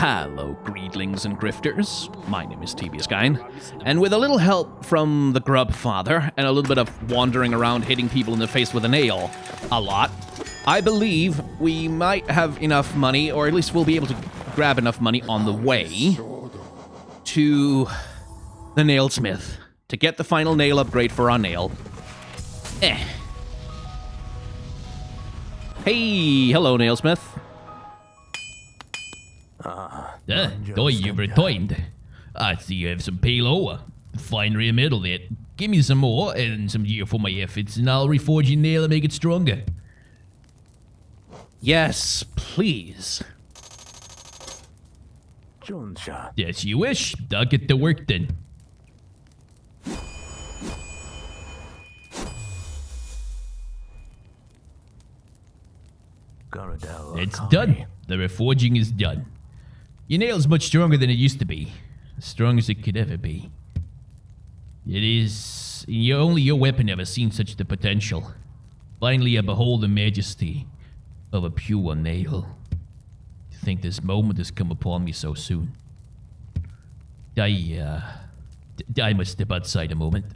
Hello, greedlings and grifters. My name is TBS Guyn, and with a little help from the Grub Father and a little bit of wandering around hitting people in the face with a nail, a lot, I believe we might have enough money, or at least we'll be able to grab enough money on the way to the nailsmith to get the final nail upgrade for our nail. Hey, hello, nailsmith. Though you've returned. I see you have some pale ore. Finery and metal there. Give me some more and some gear for my efforts, and I'll reforge your nail and make it stronger. Yes, please. Yes, you wish. I'll get to work then. It's done. The reforging is done. Your nail's much stronger than it used to be. As strong as it could ever be. It is... only your weapon ever seen such the potential. Finally I behold the majesty of a pure nail. To think this moment has come upon me so soon. I must step outside a moment.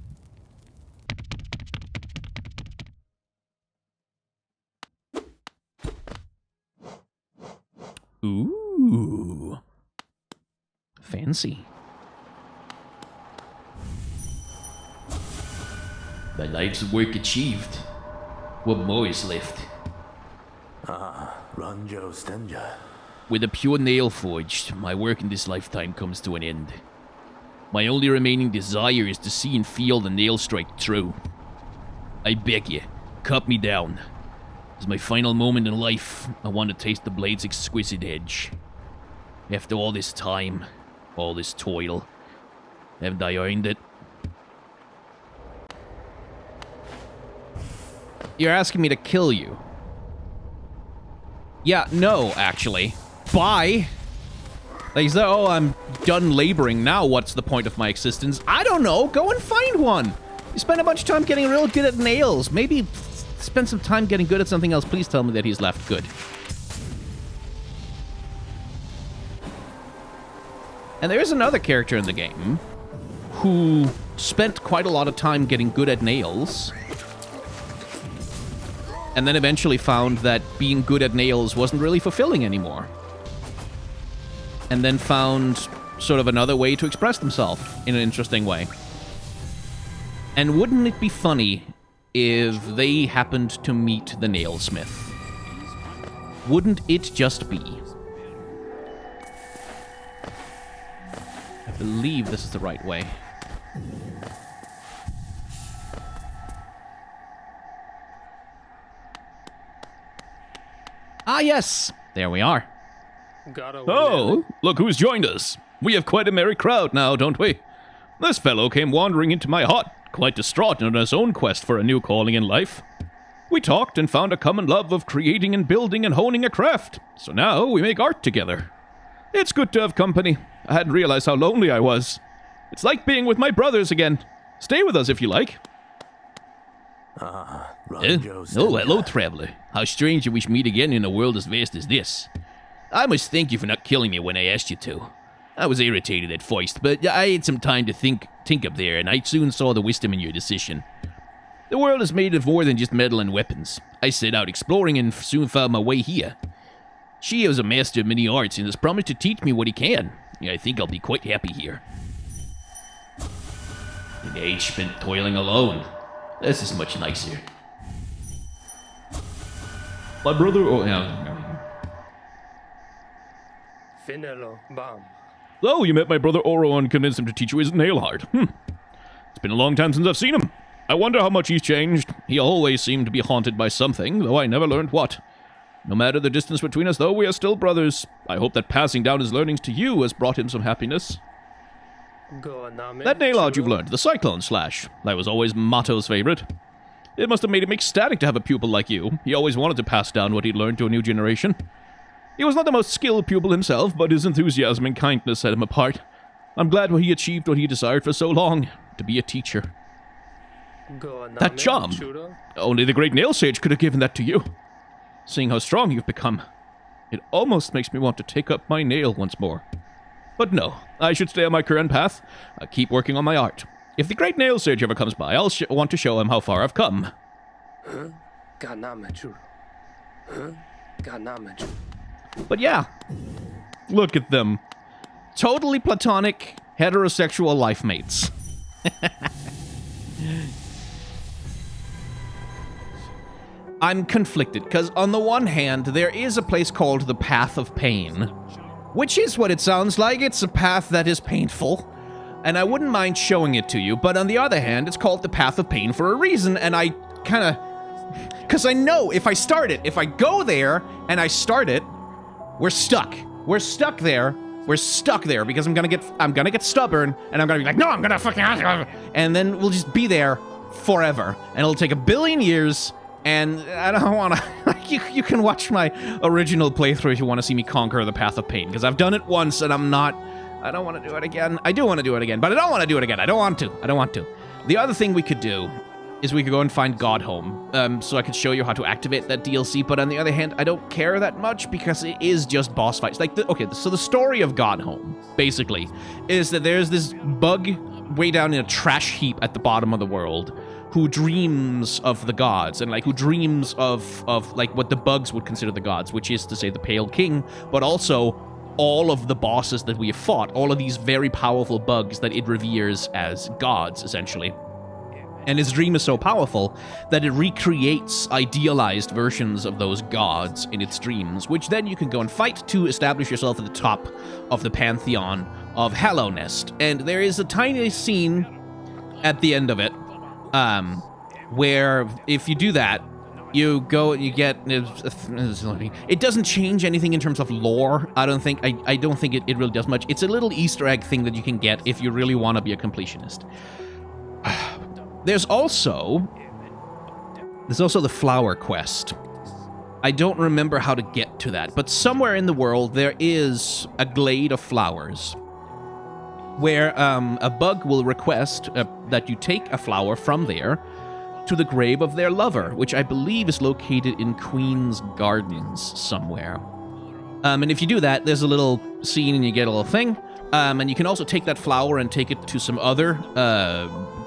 Ooh. Fancy. My life's work achieved. What more is left? With a pure nail forged, my work in this lifetime comes to an end. My only remaining desire is to see and feel the nail strike true. I beg you, cut me down. As my final moment in life, I want to taste the blade's exquisite edge. After all this time, all this toil, haven't I earned it? You're asking me to kill you? Yeah, no, actually. Bye! Like, you say, oh, I'm done laboring, now what's the point of my existence? I don't know, go and find one! You spend a bunch of time getting real good at nails, maybe spend some time getting good at something else. Please tell me that he's left good. And there is another character in the game who spent quite a lot of time getting good at nails, and then eventually found that being good at nails wasn't really fulfilling anymore. And then found sort of another way to express himself in an interesting way. And wouldn't it be funny if they happened to meet the nailsmith? Wouldn't it just be? I believe this is the right way. Ah, yes! There we are. Oh, look who's joined us. We have quite a merry crowd now, don't we? This fellow came wandering into my hut, quite distraught on his own quest for a new calling in life. We talked and found a common love of creating and building and honing a craft, so now we make art together. It's good to have company. I hadn't realized how lonely I was. It's like being with my brothers again. Stay with us if you like. Oh, hello, traveler. How strange that we should meet again in a world as vast as this. I must thank you for not killing me when I asked you to. I was irritated at first, but I had some time to think up there, and I soon saw the wisdom in your decision. The world is made of more than just metal and weapons. I set out exploring and soon found my way here. Shia is a master of many arts and has promised to teach me what he can. I think I'll be quite happy here. An age spent toiling alone. This is much nicer. My brother... Oh, yeah. Oh, you met my brother Oro and convinced him to teach you his nail art. It's been a long time since I've seen him. I wonder how much he's changed. He always seemed to be haunted by something, though I never learned what. No matter the distance between us, though, we are still brothers. I hope that passing down his learnings to you has brought him some happiness. That nail art you've learned, the Cyclone Slash, that was always Mato's favorite. It must have made him ecstatic to have a pupil like you. He always wanted to pass down what he'd learned to a new generation. He was not the most skilled pupil himself, but his enthusiasm and kindness set him apart. I'm glad he achieved what he desired for so long, to be a teacher. That charm! Only the great nail sage could have given that to you. Seeing how strong you've become. It almost makes me want to take up my nail once more. But no, I should stay on my current path. I'll keep working on my art. If the great nail sage ever comes by, I'll want to show him how far I've come. But yeah, look at them. Totally platonic, heterosexual life mates. I'm conflicted, because on the one hand, there is a place called the Path of Pain, which is what it sounds like. It's a path that is painful, and I wouldn't mind showing it to you, but on the other hand, it's called the Path of Pain for a reason, and I kind of... Because I know if I start it, if I go there and I start it, we're stuck. We're stuck there. We're stuck there because I'm gonna get stubborn, and I'm gonna be like, no, I'm gonna fucking... And then we'll just be there forever, and it'll take 1 billion years... And I don't want to... you can watch my original playthrough if you want to see me conquer the Path of Pain, because I've done it once and I'm not... I don't want to do it again. I do want to do it again, but I don't want to do it again. I don't want to. The other thing we could do is we could go and find Godhome, so I could show you how to activate that DLC, but on the other hand, I don't care that much because it is just boss fights. Like, so the story of Godhome, basically, is that there's this bug way down in a trash heap at the bottom of the world who dreams of the gods, and like who dreams of like what the bugs would consider the gods, which is to say the Pale King, but also all of the bosses that we have fought, all of these very powerful bugs that it reveres as gods, essentially. And his dream is so powerful that it recreates idealized versions of those gods in its dreams, which then you can go and fight to establish yourself at the top of the pantheon of Hallownest. And there is a tiny scene at the end of it, where if you do that, you go, you get... It doesn't change anything in terms of lore, I don't think. I don't think it really does much. It's a little Easter egg thing that you can get if you really want to be a completionist. There's also the flower quest. I don't remember how to get to that, but somewhere in the world there is a glade of flowers where a bug will request that you take a flower from there to the grave of their lover, which I believe is located in Queen's Gardens somewhere. And if you do that, there's a little scene and you get a little thing. And you can also take that flower and take it to some other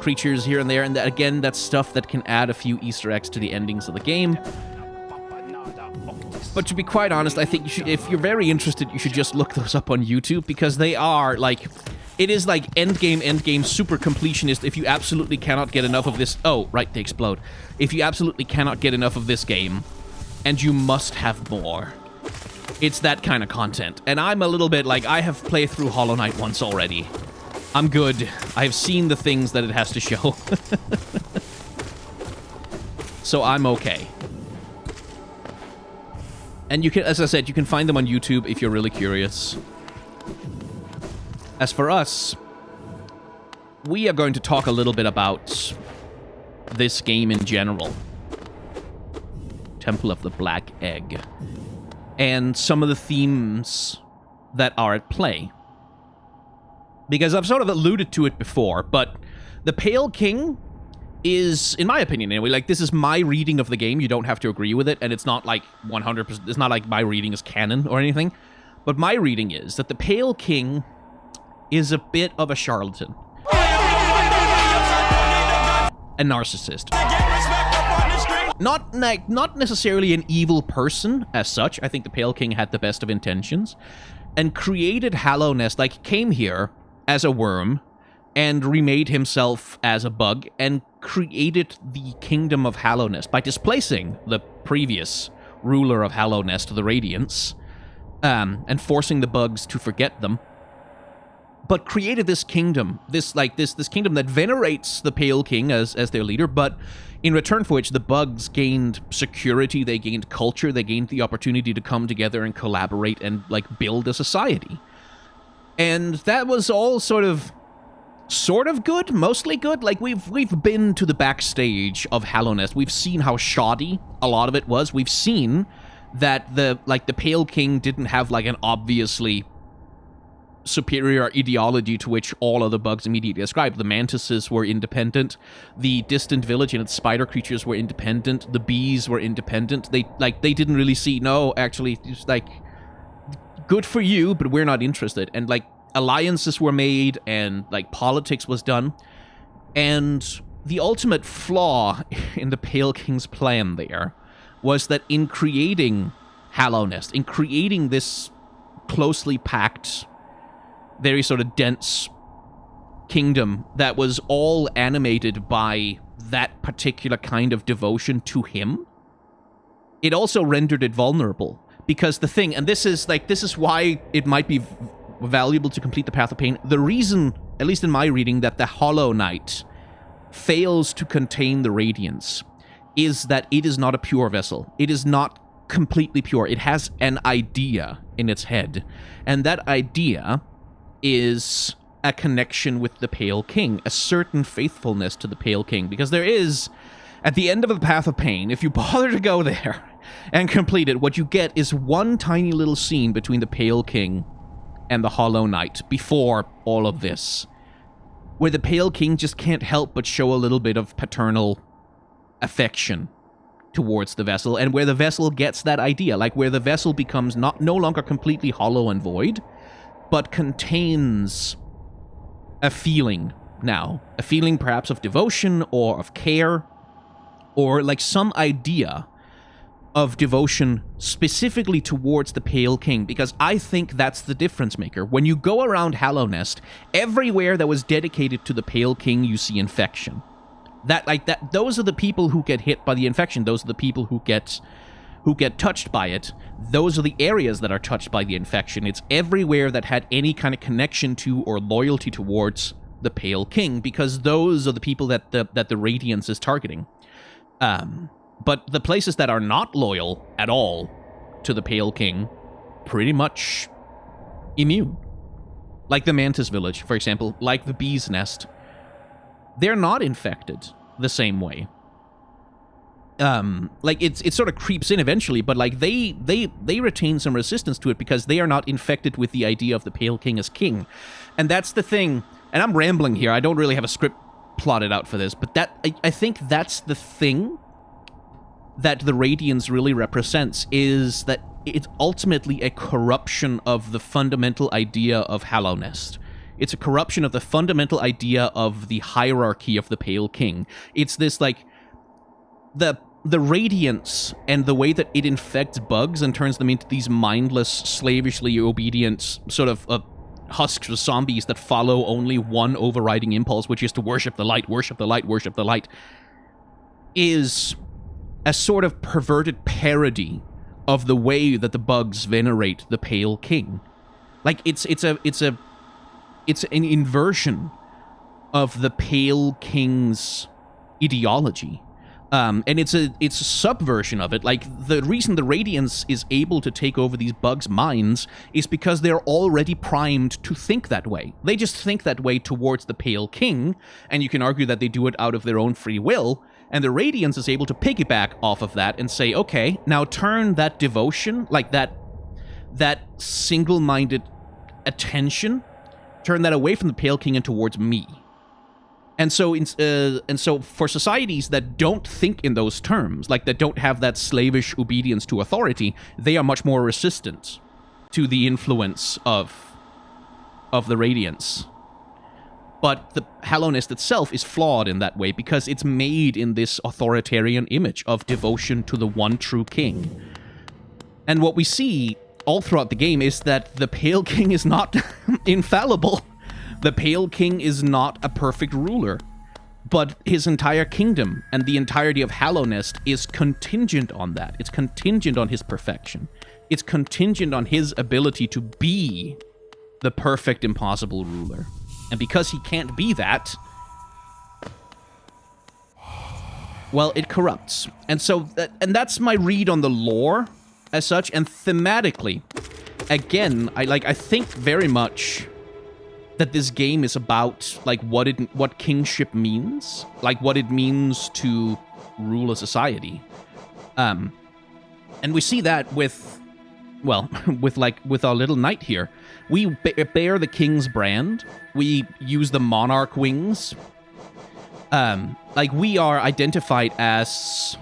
creatures here and there. And again, that's stuff that can add a few Easter eggs to the endings of the game. But to be quite honest, I think you should, if you're very interested, you should just look those up on YouTube, because they are, like... It is like endgame, super completionist if you absolutely cannot get enough of this... Oh, right, they explode. If you absolutely cannot get enough of this game, and you must have more. It's that kind of content. And I'm a little bit like, I have played through Hollow Knight once already. I'm good. I've seen the things that it has to show. So I'm okay. And you can, as I said, you can find them on YouTube if you're really curious. As for us, we are going to talk a little bit about this game in general. Temple of the Black Egg. And some of the themes that are at play. Because I've sort of alluded to it before, but the Pale King is, in my opinion anyway, like, this is my reading of the game. You don't have to agree with it, and it's not like 100%, it's not like my reading is canon or anything. But my reading is that the Pale King is a bit of a charlatan. A narcissist. Not necessarily an evil person as such. I think the Pale King had the best of intentions. And created Hallownest, like came here as a worm and remade himself as a bug and created the kingdom of Hallownest by displacing the previous ruler of Hallownest, the Radiance, and forcing the bugs to forget them. But created this kingdom, this kingdom that venerates the Pale King as their leader, but in return for which the bugs gained security, they gained culture, they gained the opportunity to come together and collaborate and, like, build a society. And that was all sort of good, mostly good. Like, we've been to the backstage of Hallownest. We've seen how shoddy a lot of it was. We've seen that the Pale King didn't have, like, an obviously superior ideology to which all other bugs immediately ascribed. The mantises were independent, the distant village and its spider creatures were independent, the bees were independent. They didn't really see, no, actually, just like, good for you, but we're not interested. And, like, alliances were made, and, like, politics was done. And the ultimate flaw in the Pale King's plan there was that in creating Hallownest, in creating this closely packed, very sort of dense kingdom that was all animated by that particular kind of devotion to him, it also rendered it vulnerable. Because the thing, and this is why it might be valuable to complete the Path of Pain, the reason, at least in my reading, that the Hollow Knight fails to contain the Radiance is that it is not a pure vessel. It is not completely pure. It has an idea in its head, and that idea is a connection with the Pale King, a certain faithfulness to the Pale King, because there is, at the end of the Path of Pain, if you bother to go there and complete it, what you get is one tiny little scene between the Pale King and the Hollow Knight before all of this, where the Pale King just can't help but show a little bit of paternal affection towards the vessel, and where the vessel gets that idea, like where the vessel becomes no longer completely hollow and void, but contains a feeling now. A feeling perhaps of devotion or of care, or like some idea of devotion specifically towards the Pale King, because I think that's the difference maker. When you go around Hallownest, everywhere that was dedicated to the Pale King, you see infection. Those are the people who get hit by the infection. Those are the people who get touched by it. Those are the areas that are touched by the infection. It's everywhere that had any kind of connection to or loyalty towards the Pale King, because those are the people that the Radiance is targeting. But the places that are not loyal at all to the Pale King, pretty much immune. Like the Mantis Village, for example, like the Bee's Nest. They're not infected the same way. Like it sort of creeps in eventually, but like they retain some resistance to it because they are not infected with the idea of the Pale King as king. And that's the thing, and I'm rambling here, I don't really have a script plotted out for this, but I think that's the thing that the Radiance really represents, is that it's ultimately a corruption of the fundamental idea of Hallownest. It's a corruption of the fundamental idea of the hierarchy of the Pale King. It's this, like, the Radiance and the way that it infects bugs and turns them into these mindless, slavishly obedient sort of husks of zombies that follow only one overriding impulse, which is to worship the light, worship the light, worship the light, is a sort of perverted parody of the way that the bugs venerate the Pale King. Like, it's an inversion of the Pale King's ideology. And it's a subversion of it. Like, the reason the Radiance is able to take over these bugs' minds is because they're already primed to think that way. They just think that way towards the Pale King, and you can argue that they do it out of their own free will, and the Radiance is able to piggyback off of that and say, okay, now turn that devotion, like that single-minded attention, turn that away from the Pale King and towards me. And so for societies that don't think in those terms, like that don't have that slavish obedience to authority, they are much more resistant to the influence of the Radiance. But the Hallownest itself is flawed in that way because it's made in this authoritarian image of devotion to the one true king. And what we see all throughout the game is that the Pale King is not infallible. The Pale King is not a perfect ruler, but his entire kingdom and the entirety of Hallownest is contingent on that. It's contingent on his perfection. It's contingent on his ability to be the perfect, impossible ruler. And because he can't be that, well, it corrupts. And so, that's my read on the lore as such, and thematically, again, I think very much that this game is about, like, what kingship means, like what it means to rule a society. And we see that with our little knight here. We bear the king's brand. We use the monarch wings. Like, we are identified as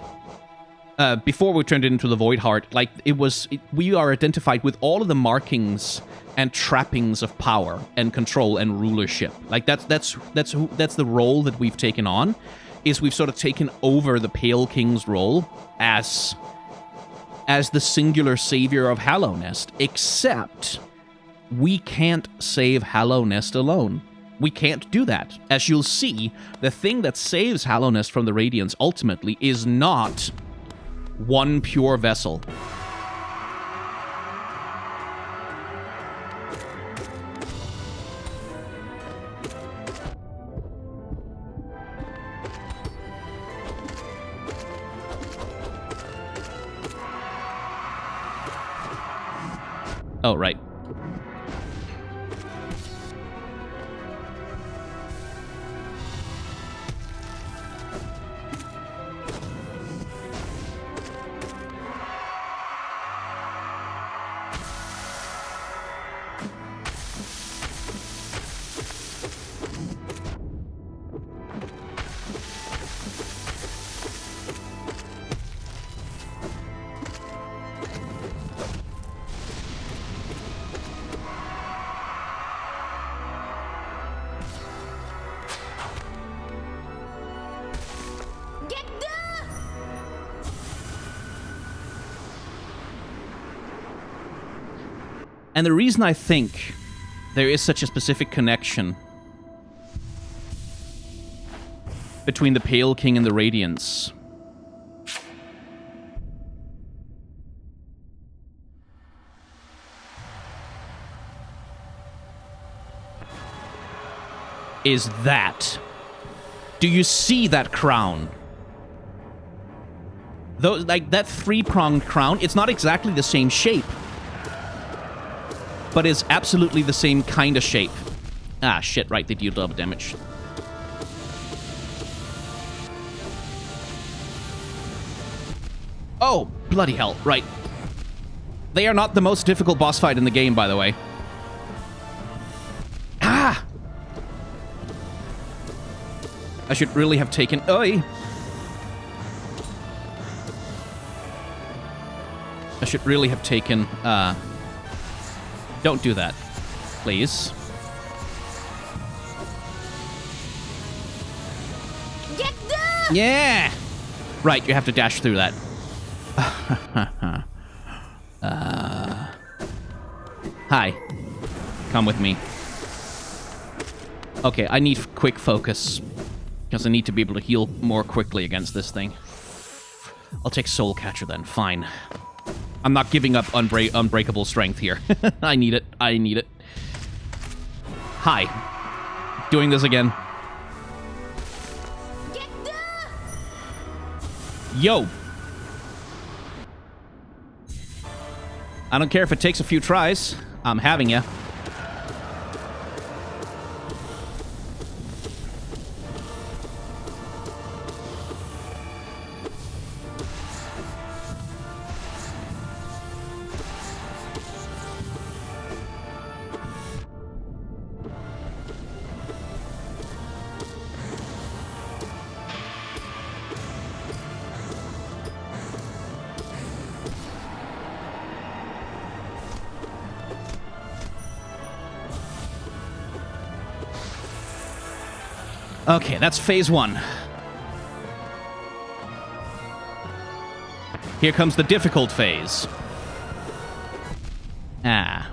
before we turned it into the Void Heart, like, we are identified with all of the markings and trappings of power and control and rulership. Like, that's the role that we've taken on, is we've sort of taken over the Pale King's role as the singular savior of Hallownest, except we can't save Hallownest alone. We can't do that. As you'll see, the thing that saves Hallownest from the Radiance ultimately is not one pure vessel. Oh, right. And the reason I think there is such a specific connection between the Pale King and the Radiance is that. Do you see that crown? Though, like, that three-pronged crown, it's not exactly the same shape, but is absolutely the same kind of shape. Ah, shit, right, they deal double damage. Oh, bloody hell, right. They are not the most difficult boss fight in the game, by the way. Ah! I should really have taken... Oi! I should really have taken, Don't do that, please. Get down! Yeah! Right, you have to dash through that. Hi. Come with me. Okay, I need quick focus, because I need to be able to heal more quickly against this thing. I'll take Soul Catcher then, fine. I'm not giving up unbreakable strength here. I need it. I need it. Hi. Doing this again. Get down! Yo. I don't care if it takes a few tries. I'm having ya. Okay, that's phase one. Here comes the difficult phase. Ah.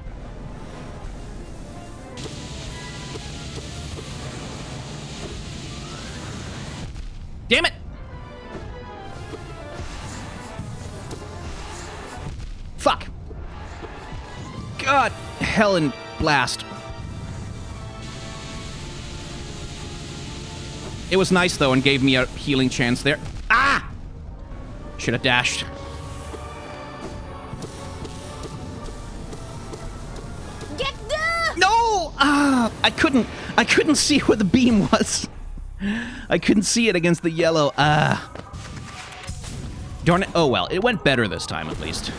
Damn it! Fuck! God, hell and blast. It was nice, though, and gave me a healing chance there. Ah! Should have dashed. Get down! No! Ah! I couldn't see where the beam was. I couldn't see it against the yellow. Ah. Darn it. Oh, well. It went better this time, at least.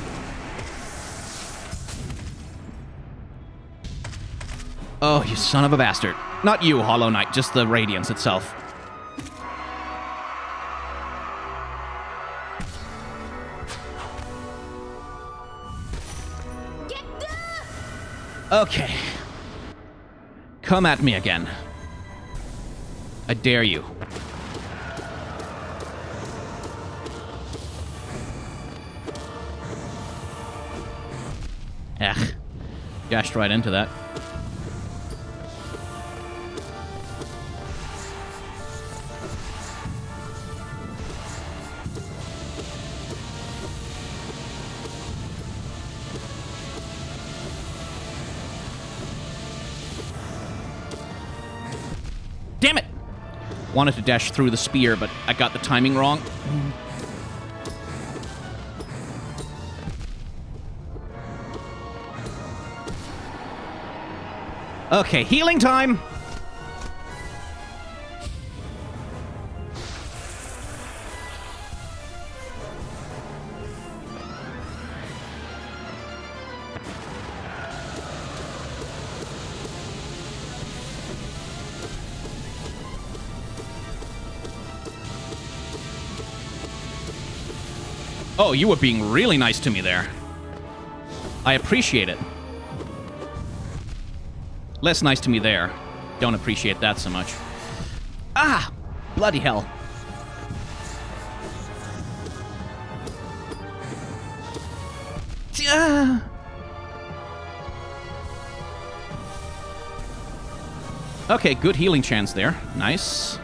Oh, you son of a bastard. Not you, Hollow Knight, just the Radiance itself. Okay. Come at me again. I dare you. Ugh. Dashed right into that. Damn it! Wanted to dash through the spear, but I got the timing wrong. Okay, healing time! Oh, you were being really nice to me there. I appreciate it. Less nice to me there. Don't appreciate that so much. Ah! Bloody hell. Ah. Okay, good healing chance there. Nice.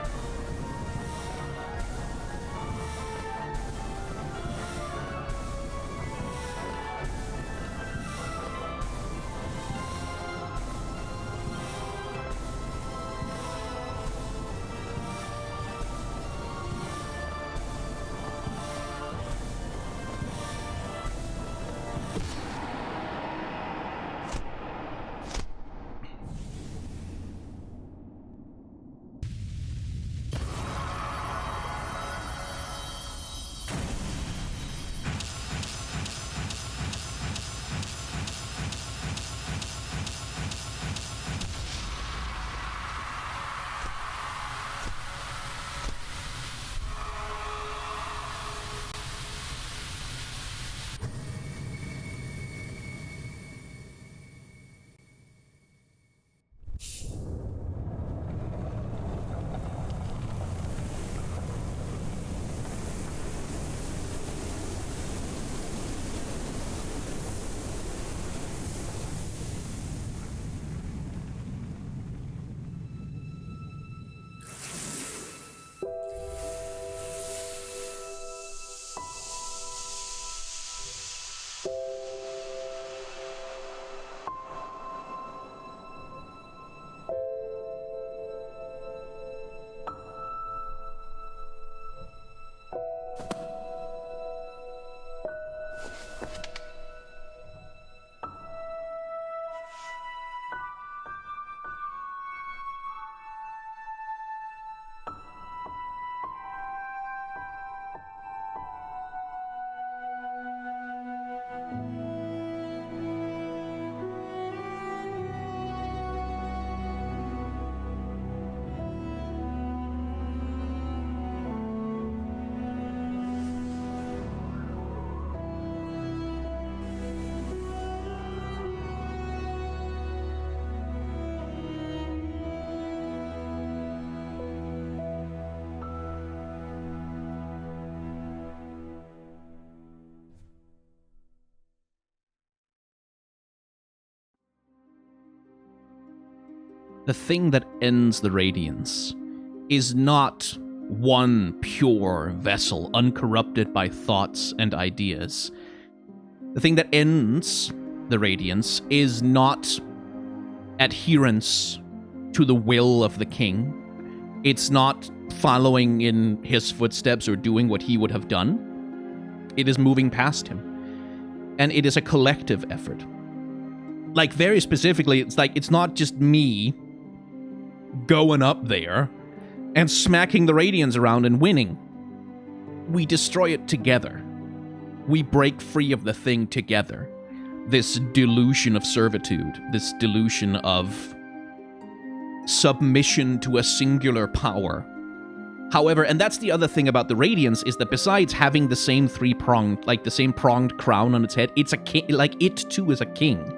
The thing that ends the Radiance is not one pure vessel, uncorrupted by thoughts and ideas. The thing that ends the Radiance is not adherence to the will of the king. It's not following in his footsteps or doing what he would have done. It is moving past him. And it is a collective effort. Like, very specifically, it's like, it's not just me going up there and smacking the Radiance around and winning. We destroy it together. We break free of the thing together. This delusion of servitude, this delusion of submission to a singular power. However, and that's the other thing about the Radiance, is that besides having the same three-pronged, like the same pronged crown on its head, it's a king, like it too is a king.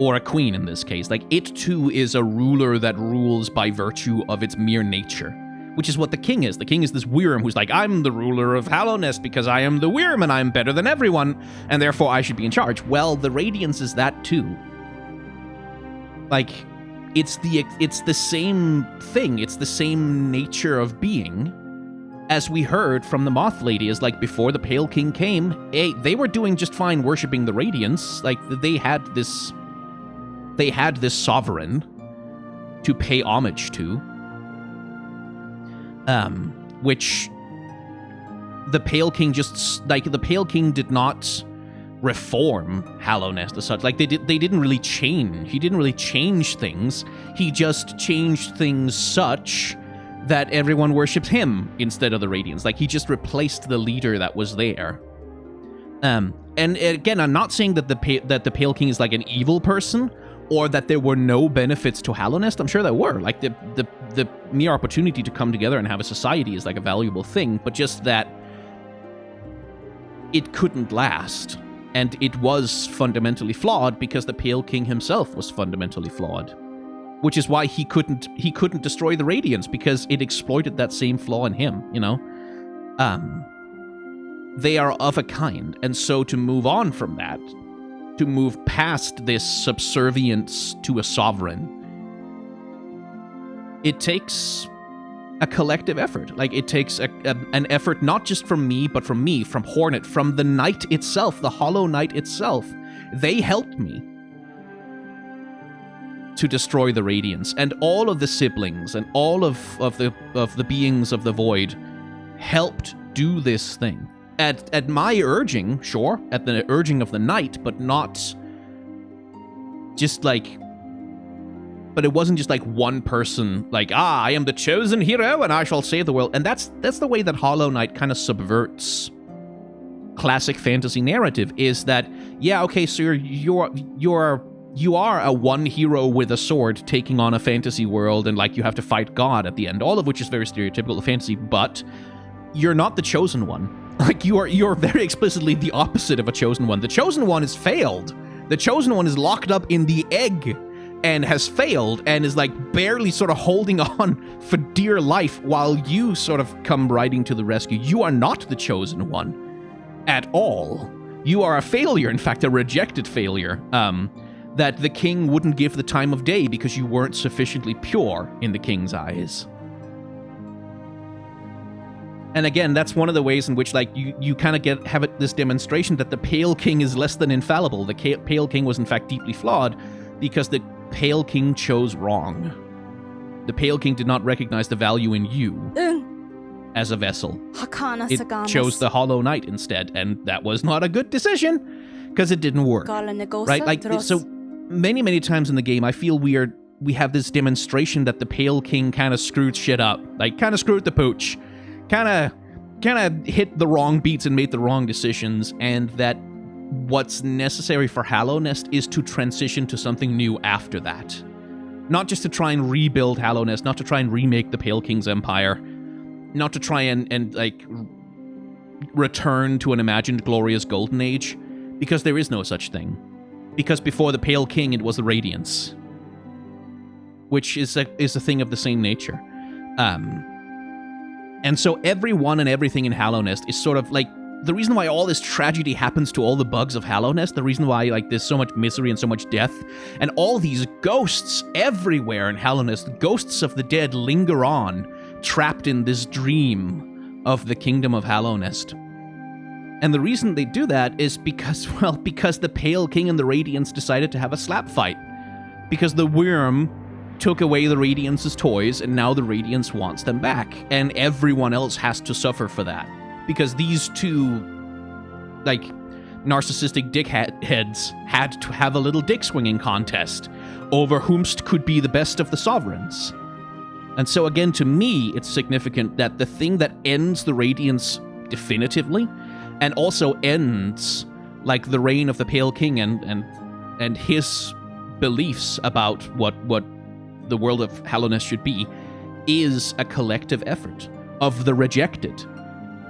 or a queen in this case. Like, it too is a ruler that rules by virtue of its mere nature, which is what the king is. The king is this Wyrm who's like, I'm the ruler of Hallownest because I am the Wyrm and I'm better than everyone, and therefore I should be in charge. Well, the Radiance is that too. Like, it's the same thing. It's the same nature of being. As we heard from the Moth Lady, is like before the Pale King came, they were doing just fine worshipping the Radiance. Like, they had this sovereign to pay homage to, which the Pale King the Pale King did not reform Hallownest as such. Like, they didn't really change. He didn't really change things. He just changed things such that everyone worships him instead of the Radiance. Like, he just replaced the leader that was there. And again, I'm not saying that the Pale King is like an evil person, or that there were no benefits to Hallownest. I'm sure there were. Like, the mere opportunity to come together and have a society is like a valuable thing, but just that it couldn't last. And it was fundamentally flawed because the Pale King himself was fundamentally flawed. Which is why he couldn't destroy the Radiance, because it exploited that same flaw in him, you know? They are of a kind, and so to move on from that, to move past this subservience to a sovereign, it takes a collective effort. Like, it takes an effort not just from me, but from Hornet, from the Knight itself, the Hollow Knight itself. They helped me to destroy the Radiance, and all of the siblings and all of the beings of the Void helped do this thing. At my urging, sure, at the urging of the Knight, but not just like... But it wasn't just like one person, like, I am the chosen hero and I shall save the world. And that's the way that Hollow Knight kind of subverts classic fantasy narrative, is that, yeah, okay, so you are a one hero with a sword taking on a fantasy world, and like you have to fight God at the end, all of which is very stereotypical of fantasy, but you're not the chosen one. Like, you're very explicitly the opposite of a chosen one. The chosen one is failed. The chosen one is locked up in the egg and has failed and is like barely sort of holding on for dear life while you sort of come riding to the rescue. You are not the chosen one at all. You are a failure, in fact, a rejected failure, that the king wouldn't give the time of day because you weren't sufficiently pure in the king's eyes. And again, that's one of the ways in which, like, you kind of have this demonstration that the Pale King is less than infallible. The Pale King was, in fact, deeply flawed because the Pale King chose wrong. The Pale King did not recognize the value in you as a vessel. It chose the Hollow Knight instead, and that was not a good decision because it didn't work. Right? Like, so many times in the game, I feel we have this demonstration that the Pale King kind of screwed shit up. Like, kind of screwed the pooch. Kind of hit the wrong beats and made the wrong decisions, and that what's necessary for Hallownest is to transition to something new after that. Not just to try and rebuild Hallownest, not to try and remake the Pale King's empire, not to try and like return to an imagined glorious golden age, because there is no such thing. Because before the Pale King, it was the Radiance, which is a thing of the same nature. And so everyone and everything in Hallownest is sort of like the reason why all this tragedy happens to all the bugs of Hallownest, the reason why like there's so much misery and so much death, and all these ghosts everywhere in Hallownest, the ghosts of the dead linger on, trapped in this dream of the kingdom of Hallownest. And the reason they do that is because the Pale King and the Radiance decided to have a slap fight. Because the Wyrm took away the Radiance's toys, and now the Radiance wants them back. And everyone else has to suffer for that. Because these two, like, narcissistic dickheads had to have a little dick-swinging contest over whomst could be the best of the sovereigns. And so, again, to me, it's significant that the thing that ends the Radiance definitively, and also ends, like, the reign of the Pale King and his beliefs about what the world of Hallownest should be, is a collective effort of the rejected.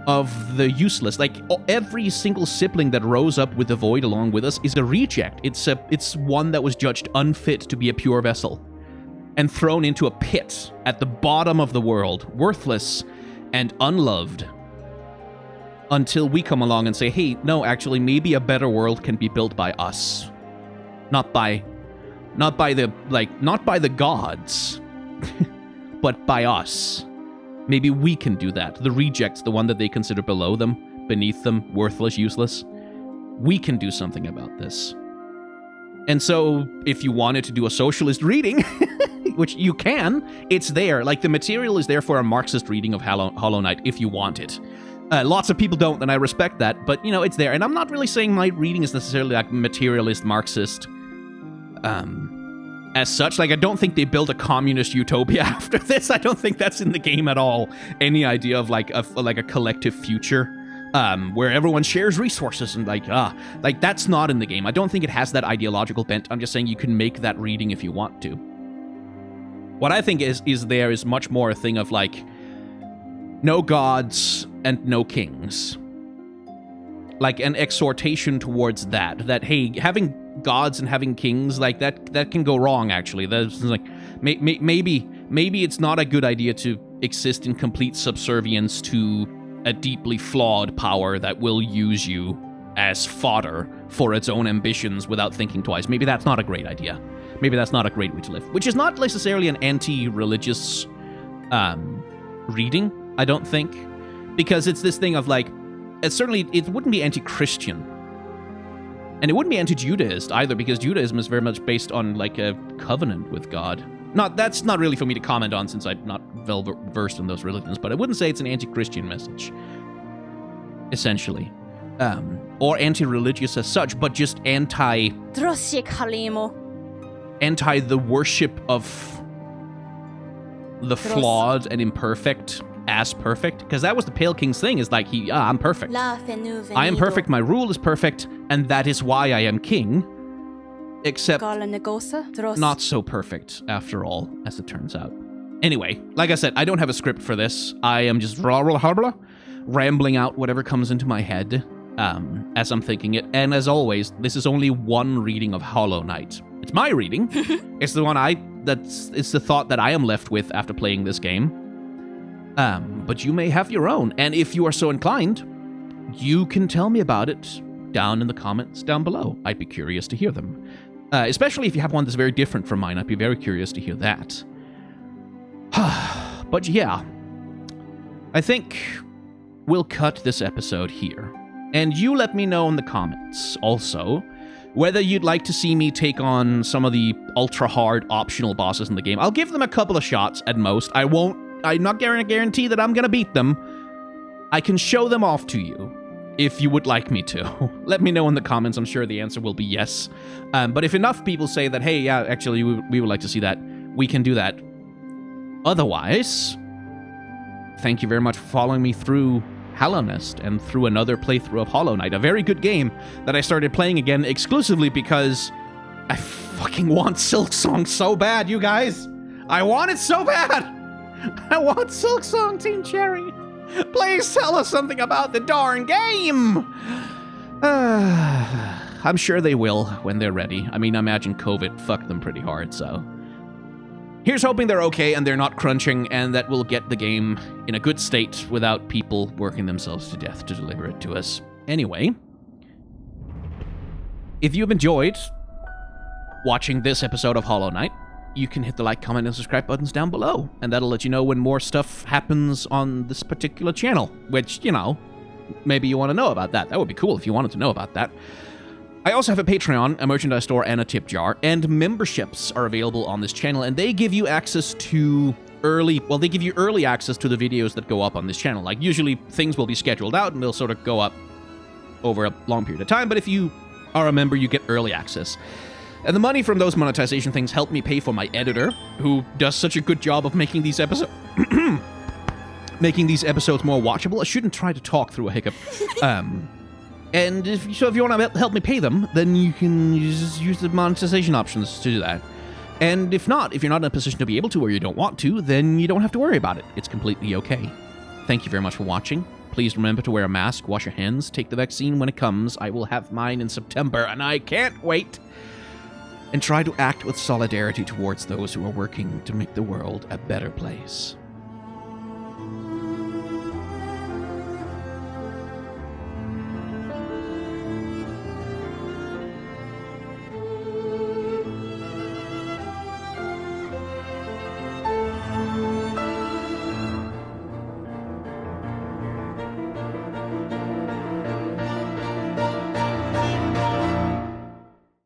of the useless. Like, every single sibling that rose up with the void along with us is a reject. It's one that was judged unfit to be a pure vessel and thrown into a pit at the bottom of the world, worthless and unloved, until we come along and say, hey, no, actually, maybe a better world can be built by us. Not by the gods, but by us. Maybe we can do that. The rejects, the one that they consider below them, beneath them, worthless, useless. We can do something about this. And so, if you wanted to do a socialist reading, which you can, it's there. Like, the material is there for a Marxist reading of Hollow Knight, if you want it. Lots of people don't, and I respect that, but, you know, it's there. And I'm not really saying my reading is necessarily, like, materialist, Marxist, as such. Like, I don't think they built a communist utopia after this. I don't think that's in the game at all. Any idea of, like a collective future, where everyone shares resources and, like, that's not in the game. I don't think it has that ideological bent. I'm just saying you can make that reading if you want to. What I think is much more a thing of, like, no gods and no kings. Like, an exhortation towards that, hey, having gods and having kings, like, that can go wrong, actually. That's like, maybe it's not a good idea to exist in complete subservience to a deeply flawed power that will use you as fodder for its own ambitions without thinking twice. Maybe that's not a great idea. Maybe that's not a great way to live. Which is not necessarily an anti-religious reading, I don't think. Because it's this thing of, like, it wouldn't be anti-Christian. And it wouldn't be anti-Judaist either, because Judaism is very much based on, like, a covenant with God. That's not really for me to comment on, since I'm not well-versed in those religions, but I wouldn't say it's an anti-Christian message, essentially. Or anti-religious as such, but just anti the worship of the flawed and imperfect as perfect, because that was the Pale King's thing, is like, I'm perfect. I am perfect, my rule is perfect, and that is why I am king. Except not so perfect, after all, as it turns out. Anyway, like I said, I don't have a script for this. I am just rambling out whatever comes into my head as I'm thinking it. And as always, this is only one reading of Hollow Knight. It's my reading. It's the one it's the thought that I am left with after playing this game. But you may have your own, and if you are so inclined, you can tell me about it down in the comments down below. I'd be curious to hear them. Especially if you have one that's very different from mine, I'd be very curious to hear that. But yeah, I think we'll cut this episode here. And you let me know in the comments, also, whether you'd like to see me take on some of the ultra-hard optional bosses in the game. I'll give them a couple of shots at most. I'm not guarantee that I'm gonna beat them. I can show them off to you, if you would like me to. Let me know in the comments. I'm sure the answer will be yes. But if enough people say that, hey, yeah, actually, we would like to see that, we can do that. Otherwise, thank you very much for following me through Hallownest and through another playthrough of Hollow Knight, a very good game that I started playing again exclusively because I fucking want Silksong so bad, you guys. I want it so bad. I want Silksong, Team Cherry. Please tell us something about the darn game. I'm sure they will when they're ready. I mean, I imagine COVID fucked them pretty hard, so here's hoping they're okay and they're not crunching, and that we'll get the game in a good state without people working themselves to death to deliver it to us. Anyway, if you've enjoyed watching this episode of Hollow Knight, you can hit the like, comment, and subscribe buttons down below, and that'll let you know when more stuff happens on this particular channel, which, you know, maybe you want to know about that. That would be cool if you wanted to know about that. I also have a Patreon, a merchandise store, and a tip jar, and memberships are available on this channel, and they give you access to they give you early access to the videos that go up on this channel. Like, usually things will be scheduled out, and they'll sort of go up over a long period of time, but if you are a member, you get early access. And the money from those monetization things help me pay for my editor, who does such a good job of making these episodes making these episodes more watchable. I shouldn't try to talk through a hiccup. And if you want to help me pay them, then you can just use the monetization options to do that. And if not, if you're not in a position to be able to, or you don't want to, then you don't have to worry about it. It's completely okay. Thank you very much for watching. Please Please remember to wear a mask, wash your hands, take the vaccine when it comes. I will have mine in September, and I can't wait. And try to act with solidarity towards those who are working to make the world a better place.